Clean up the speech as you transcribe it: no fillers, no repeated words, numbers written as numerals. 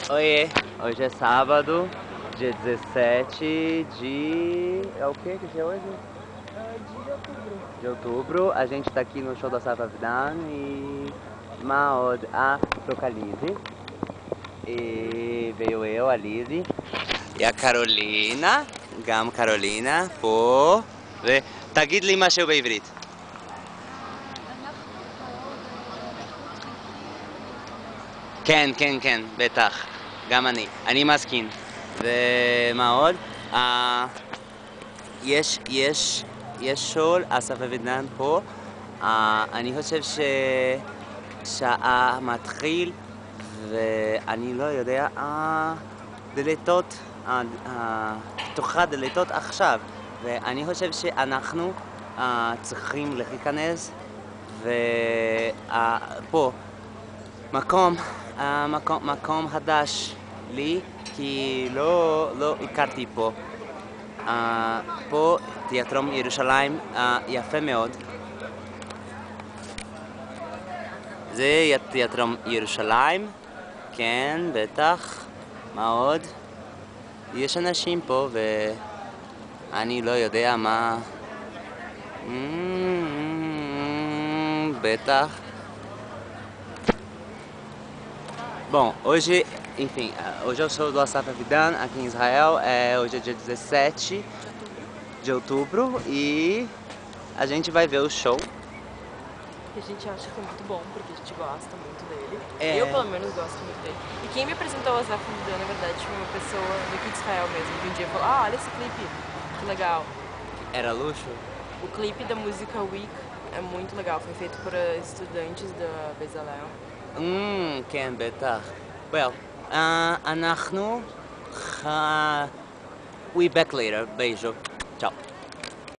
Oiê, hoje é sábado, dia 17 de... É o que dia é hoje? De outubro. De outubro. A gente tá aqui no show da Sava Vidan e... Maod a Localize. E veio eu, a Lizzie. E a Carolina, גם קרולינה, פה. ותגיד לי משהו בעברית. אנחנו פה ואנחנו צריכים... כן, כן, כן, בטח. גם אני מסכים. ומה עוד? יש שול, אסף אבידן פה. אני חושב ששעה מתחיל, ואני לא יודע, דלתות, פתוחה דלתות עכשיו. ואני חושב שאנחנו צריכים להיכנס, ופה, מקום חדש לי, כי לא הכרתי פה. פה תיאטרון ירושלים יפה מאוד. זה תיאטרון ירושלים, כן, בטח. מה עוד? יש אנשים פה ואני לא יודע מה... בטח. Bom, hoje, enfim, hoje é o show do Asaf Avidan aqui em Israel, hoje é dia 17 de outubro e a gente vai ver o show. A gente acha que é muito bom, porque a gente gosta muito dele. É. Eu, pelo menos, gosto muito dele. E quem me apresentou o Asaf Avidan, na verdade, foi uma pessoa daqui de Israel mesmo. Que um dia falou, olha esse clipe, que legal. Era luxo? O clipe da música Week é muito legal, foi feito por estudantes da Bezalel. כן, בטח. Well, אנחנו... We back later. בייז'ו. צ'או.